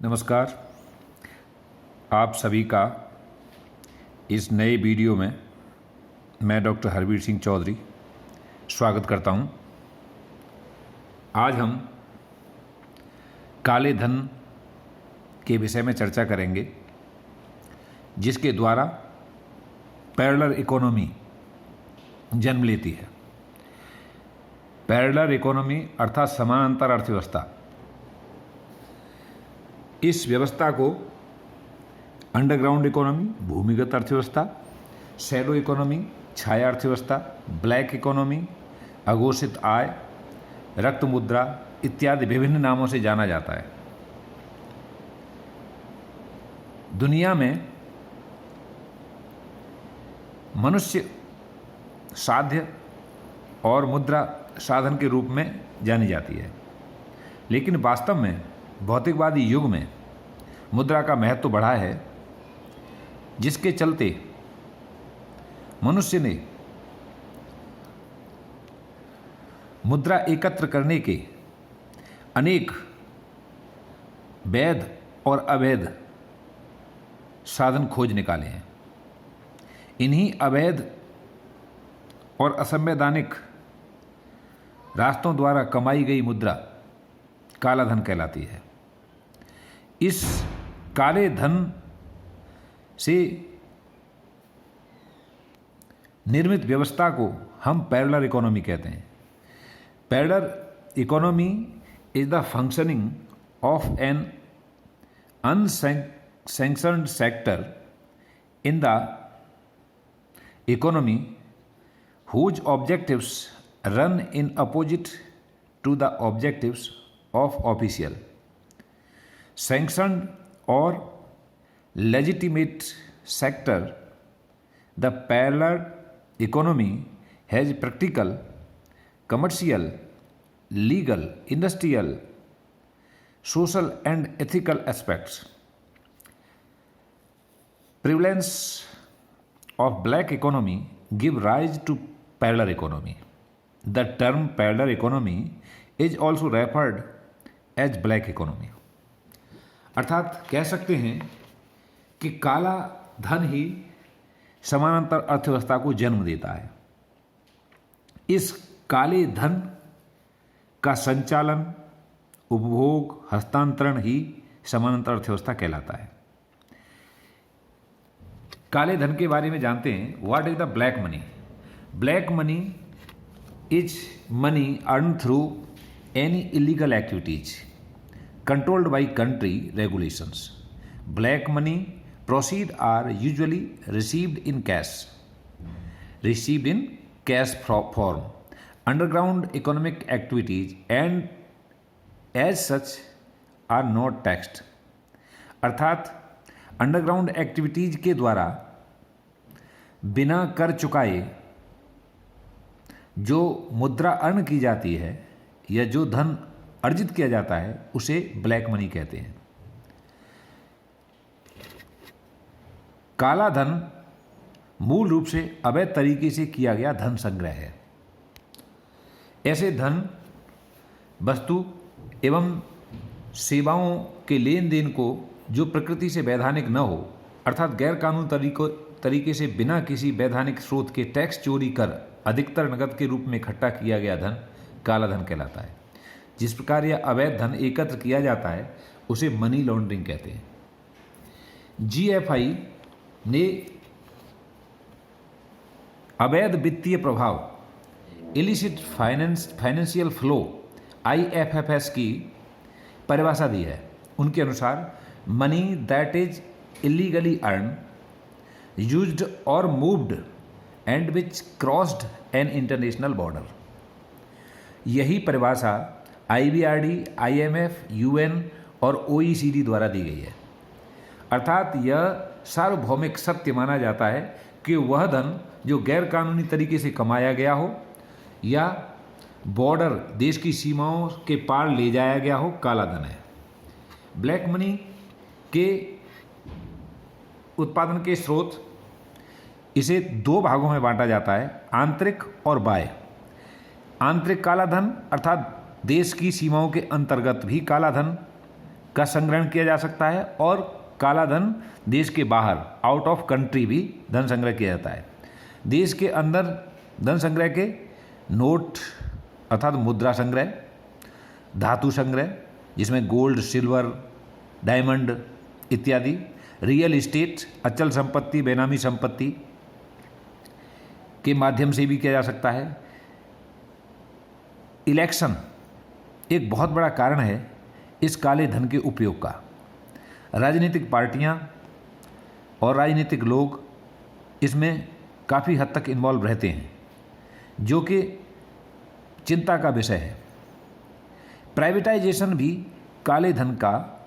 नमस्कार। आप सभी का इस नए वीडियो में मैं डॉक्टर हरवीर सिंह चौधरी स्वागत करता हूं। आज हम काले धन के विषय में चर्चा करेंगे, जिसके द्वारा पैरेलल इकोनॉमी जन्म लेती है। पैरेलल इकोनॉमी अर्थात समानांतर अर्थव्यवस्था। इस व्यवस्था को अंडरग्राउंड इकोनॉमी भूमिगत अर्थव्यवस्था, शैडो इकोनॉमी छाया अर्थव्यवस्था, ब्लैक इकोनॉमी अघोषित आय, रक्त मुद्रा इत्यादि विभिन्न नामों से जाना जाता है। दुनिया में मनुष्य साध्य और मुद्रा साधन के रूप में जानी जाती है, लेकिन वास्तव में भौतिकवादी युग में मुद्रा का महत्व बढ़ा है, जिसके चलते मनुष्य ने मुद्रा एकत्र करने के अनेक वैध और अवैध साधन खोज निकाले हैं। इन्हीं अवैध और असंवैधानिक रास्तों द्वारा कमाई गई मुद्रा काला धन कहलाती है। इस काले धन से निर्मित व्यवस्था को हम पैरेलल इकोनॉमी कहते हैं। Parallel economy is the functioning of an unsanctioned sector in the economy whose objectives run in opposite to the objectives of official, sanctioned or legitimate sector. The parallel economy has practical, commercial, legal, industrial, social and ethical aspects. Prevalence of black economy give rise to parallel economy. The term parallel economy is also referred as black economy. अर्थात कह सकते हैं कि काला धन ही समानांतर अर्थव्यवस्था को जन्म देता है। इस काले धन का संचालन, उपभोग, हस्तांतरण ही समानांतर अर्थव्यवस्था कहलाता है। काले धन के बारे में जानते हैं। What is the black money? Black money is money earn through any illegal activities controlled by country regulations. Black money proceeds are usually received in cash form. Underground economic activities and as such are not taxed. अर्थात underground activities के द्वारा बिना कर चुकाए जो मुद्रा earn की जाती है या जो धन अर्जित किया जाता है, उसे ब्लैक मनी कहते हैं। काला धन मूल रूप से अवैध तरीके से किया गया धन संग्रह है। ऐसे धन, वस्तु एवं सेवाओं के लेन देन को जो प्रकृति से वैधानिक न हो, अर्थात गैर कानूनी तरीके से बिना किसी वैधानिक स्रोत के टैक्स चोरी कर अधिकतर नकद के रूप में इकट्ठा किया गया धन काला धन कहलाता है। जिस प्रकार यह अवैध धन एकत्र किया जाता है, उसे मनी लॉन्ड्रिंग कहते हैं। जीएफआई ने अवैध वित्तीय प्रभाव इलिसिट फाइनेंशियल फ्लो IFFS की परिभाषा दी है। उनके अनुसार money that is illegally earn, used और moved and which crossed an international border. यही परिभाषा IBRD, IMF, UN और OECD द्वारा दी गई है। अर्थात यह सार्वभौमिक सत्य माना जाता है कि वह धन जो गैर कानूनी तरीके से कमाया गया हो या बॉर्डर देश की सीमाओं के पार ले जाया गया हो, काला धन है। ब्लैक मनी के उत्पादन के स्रोत, इसे दो भागों में बांटा जाता है, आंतरिक और बाह्य। आंतरिक काला धन अर्थात देश की सीमाओं के अंतर्गत भी काला धन का संग्रहण किया जा सकता है और काला धन देश के बाहर आउट ऑफ कंट्री भी धन संग्रह किया जाता है। देश के अंदर धन संग्रह के नोट अर्थात मुद्रा संग्रह, धातु संग्रह जिसमें गोल्ड, सिल्वर, डायमंड इत्यादि, रियल इस्टेट, अचल संपत्ति, बेनामी संपत्ति के माध्यम से भी किया जा सकता है। इलेक्शन एक बहुत बड़ा कारण है इस काले धन के उपयोग का। राजनीतिक पार्टियां और राजनीतिक लोग इसमें काफ़ी हद तक इन्वॉल्व रहते हैं, जो कि चिंता का विषय है। प्राइवेटाइजेशन भी काले धन का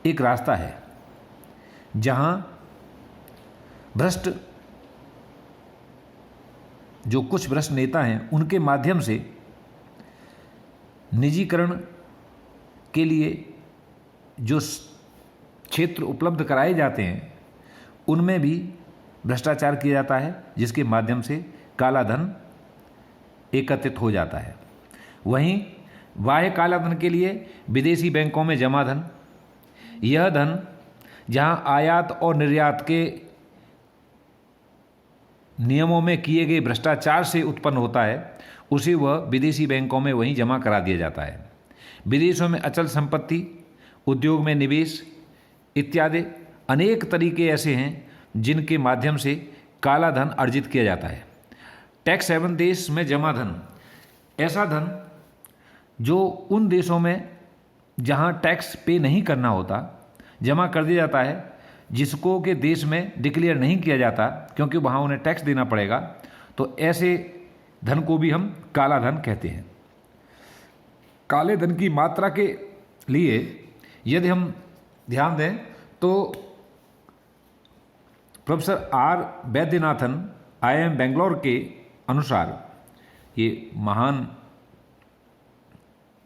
एक रास्ता है, जहां भ्रष्ट जो कुछ भ्रष्ट नेता हैं उनके माध्यम से निजीकरण के लिए जो क्षेत्र उपलब्ध कराए जाते हैं उनमें भी भ्रष्टाचार किया जाता है, जिसके माध्यम से काला धन एकत्रित हो जाता है। वहीं बाह्य काला धन के लिए विदेशी बैंकों में जमा धन, यह धन जहां आयात और निर्यात के नियमों में किए गए भ्रष्टाचार से उत्पन्न होता है, उसे वह विदेशी बैंकों में वहीं जमा करा दिया जाता है। विदेशों में अचल संपत्ति, उद्योग में निवेश इत्यादि अनेक तरीके ऐसे हैं जिनके माध्यम से काला धन अर्जित किया जाता है। टैक्स हेवन देश में जमा धन, ऐसा धन जो उन देशों में जहां टैक्स पे नहीं करना होता जमा कर दिया जाता है, जिसको के देश में डिक्लेयर नहीं किया जाता क्योंकि वहाँ उन्हें टैक्स देना पड़ेगा, तो ऐसे धन को भी हम काला धन कहते हैं। काले धन की मात्रा के लिए यदि हम ध्यान दें तो professor are Vaidyanathan IIM Bangalore के अनुसार, ये महान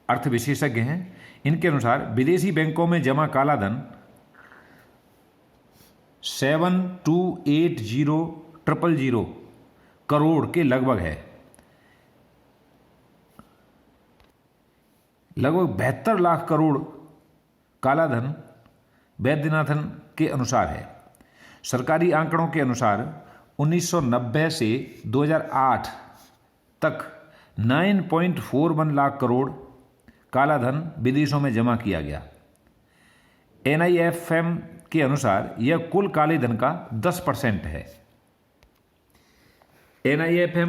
अर्थ विशेषज्ञ हैं, इनके अनुसार विदेशी बैंकों में जमा काला धन 7280000 करोड़ के लगभग है। लगभग 72 लाख करोड़ काला धन वैद्यनाथन के अनुसार है। सरकारी आंकड़ों के अनुसार 1990 से 2008 तक 9.41 लाख करोड़ काला धन विदेशों में जमा किया गया। NIFM के अनुसार यह कुल काले धन का 10% है। NIFM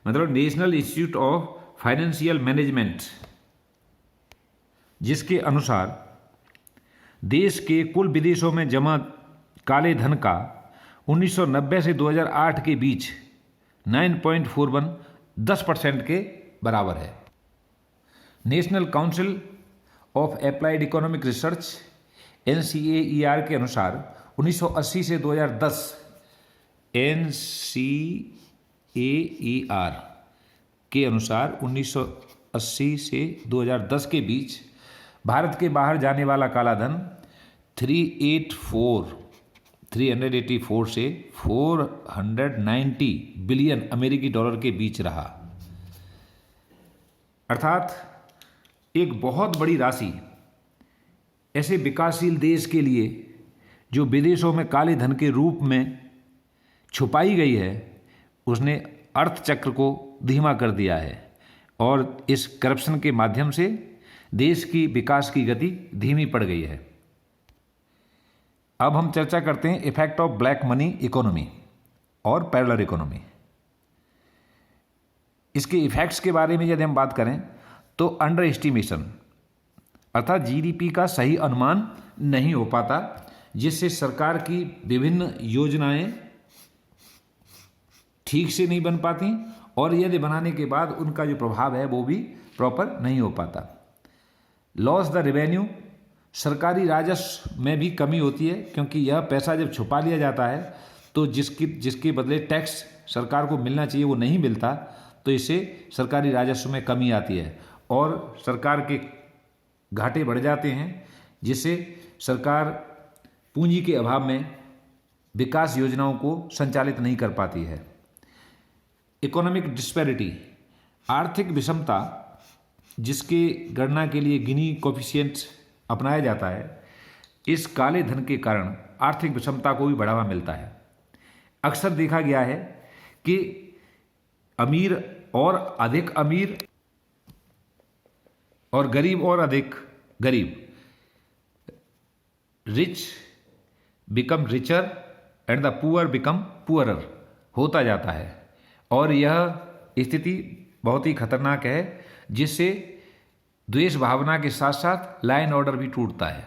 मतलब national institute of financial management, जिसके अनुसार देश के कुल विदेशों में जमा काले धन का 1990 से 2008 के बीच 9.41 10% के बराबर है। National council of applied economic research NCAER के अनुसार 1980 से 2010 NCAER के अनुसार 1980 से 2010 के बीच भारत के बाहर जाने वाला काला धन 384 से 490 बिलियन अमेरिकी डॉलर के बीच रहा। अर्थात एक बहुत बड़ी राशि ऐसे विकासशील देश के लिए जो विदेशों में काले धन के रूप में छुपाई गई है, उसने अर्थचक्र को धीमा कर दिया है और इस करप्शन के माध्यम से देश की विकास की गति धीमी पड़ गई है। अब हम चर्चा करते हैं effect of black money economy और पैरेलल इकोनॉमी। इसके इफेक्ट्स के बारे में यदि हम बात करें तो अंडर एस्टिमेशन अर्थात GDP का सही अनुमान नहीं हो पाता, जिससे सरकार की विभिन्न योजनाएं ठीक से नहीं बन पाती और यदि बनाने के बाद उनका जो प्रभाव है वो भी प्रॉपर नहीं हो पाता। लॉस द रेवेन्यू, सरकारी राजस्व में भी कमी होती है क्योंकि यह पैसा जब छुपा लिया जाता है तो जिसके बदले टैक्स सरकार को मिलना चाहिए वो नहीं मिलता, तो इससे सरकारी राजस्व में कमी आती है और सरकार के घाटे बढ़ जाते हैं, जिससे सरकार पूंजी के अभाव में विकास योजनाओं को संचालित नहीं कर पाती है। इकोनॉमिक डिस्पैरिटी, आर्थिक विषमता जिसके गणना के लिए गिनी कोफिशिएंट अपनाया जाता है, इस काले धन के कारण आर्थिक विषमता को भी बढ़ावा मिलता है। अक्सर देखा गया है कि अमीर और अधिक अमीर और गरीब और अधिक गरीब, rich become richer and the poor become poorer होता जाता है, और यह स्थिति बहुत ही खतरनाक है, जिससे द्वेष भावना के साथ साथ लॉ एंड ऑर्डर भी टूटता है।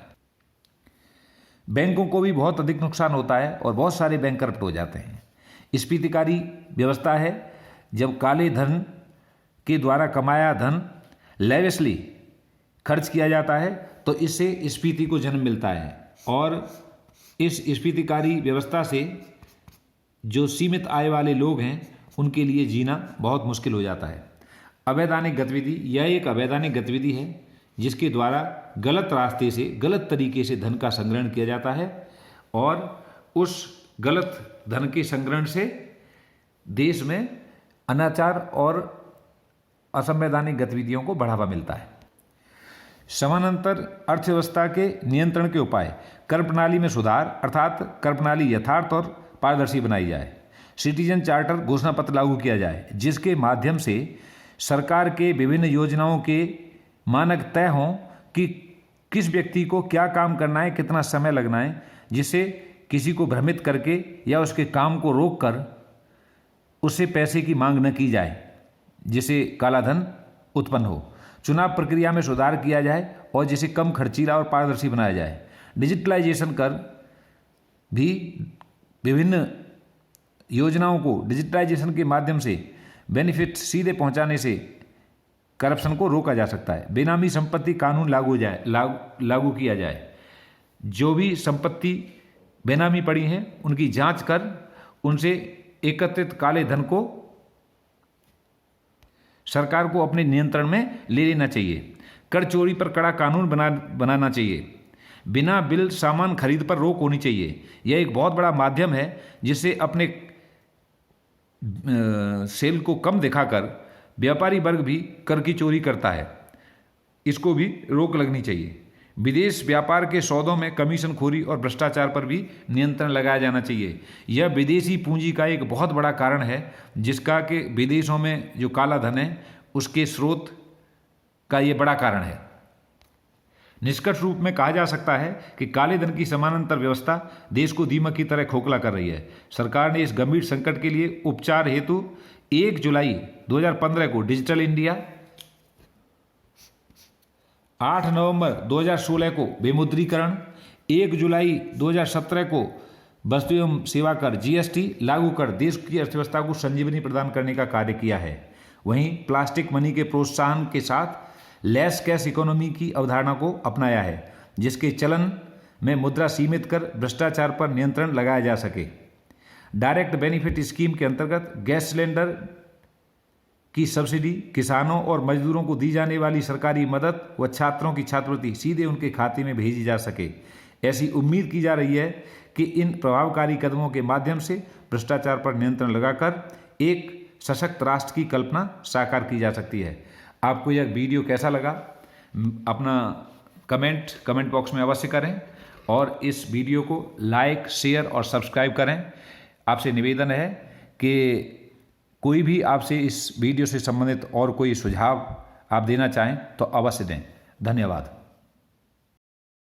बैंकों को भी बहुत अधिक नुकसान होता है और बहुत सारे बैंक करप्ट हो जाते हैं। स्फीतिकारी व्यवस्था है, जब काले धन के द्वारा कमाया धन लेविशली खर्च किया जाता है तो इससे स्फीति को जन्म मिलता है, और इस स्फीतिकारी व्यवस्था से जो सीमित आय वाले लोग हैं उनके लिए जीना बहुत मुश्किल हो जाता है। अवैधानिक गतिविधि, यह एक अवैधानिक गतिविधि है जिसके द्वारा गलत रास्ते से, गलत तरीके से धन का संग्रहण किया जाता है, और उस गलत धन के संग्रहण से देश में अनाचार और असंवैधानिक गतिविधियों को बढ़ावा मिलता है। समानांतर अर्थव्यवस्था के नियंत्रण के उपाय, कर प्रणाली में सुधार, अर्थात कर प्रणाली यथार्थ और पारदर्शी बनाई जाए। सिटीजन चार्टर घोषणा पत्र लागू किया जाए, जिसके माध्यम से सरकार के विभिन्न योजनाओं के मानक तय हों कि किस व्यक्ति को क्या काम करना है, कितना समय लगना है, जिससे किसी को भ्रमित करके या उसके काम को रोककर उससे पैसे की मांग न की जाए, जिससे काला धन उत्पन्न हो। चुनाव प्रक्रिया में सुधार किया जाए और जिसे कम खर्चीला और पारदर्शी बनाया जाए। डिजिटलाइजेशन कर भी विभिन्न योजनाओं को डिजिटलाइजेशन के माध्यम से बेनिफिट सीधे पहुंचाने से करप्शन को रोका जा सकता है। बेनामी संपत्ति कानून लागू किया जाए। जो भी संपत्ति बेनामी पड़ी हैं उनकी जांच कर उनसे एकत्रित काले धन को सरकार को अपने नियंत्रण में ले लेना चाहिए। कर चोरी पर कड़ा कानून बनाना चाहिए। बिना बिल सामान खरीद पर रोक होनी चाहिए। यह एक बहुत बड़ा माध्यम है जिससे अपने सेल को कम दिखाकर व्यापारी वर्ग भी कर की चोरी करता है, इसको भी रोक लगनी चाहिए। विदेश व्यापार के सौदों में कमीशनखोरी और भ्रष्टाचार पर भी नियंत्रण लगाया जाना चाहिए। यह विदेशी पूंजी का एक बहुत बड़ा कारण है, जिसका कि विदेशों में जो काला धन है उसके स्रोत का ये बड़ा कारण है। निष्कर्ष रूप में कहा जा सकता है कि काले धन की समानांतर व्यवस्था देश को दीमक की तरह खोखला कर रही है। सरकार ने इस गंभीर संकट के लिए उपचार हेतु 1 जुलाई 2015 को डिजिटल इंडिया, 8 नवंबर 2016 को विमुद्रीकरण, 1 जुलाई 2017 को वस्तु एवं सेवा कर GST लागू कर देश की अर्थव्यवस्था को संजीवनी प्रदान करने का कार्य किया है। वहीं प्लास्टिक मनी के प्रोत्साहन के साथ लेस कैश इकोनॉमी की अवधारणा को अपनाया है, जिसके चलन में मुद्रा सीमित कर भ्रष्टाचार पर नियंत्रण लगाया जा सके। डायरेक्ट बेनिफिट स्कीम के अंतर्गत गैस सिलेंडर की सब्सिडी, किसानों और मजदूरों को दी जाने वाली सरकारी मदद व छात्रों की छात्रवृत्ति सीधे उनके खाते में भेजी जा सके। ऐसी उम्मीद की जा रही है कि इन प्रभावकारी कदमों के माध्यम से भ्रष्टाचार पर नियंत्रण लगाकर एक सशक्त राष्ट्र की कल्पना साकार की जा सकती है। आपको यह वीडियो कैसा लगा अपना कमेंट बॉक्स में अवश्य करें, और इस वीडियो को लाइक, शेयर और सब्सक्राइब करें। आपसे निवेदन है कि कोई भी आपसे इस वीडियो से संबंधित और कोई सुझाव आप देना चाहें तो अवश्य दें। धन्यवाद।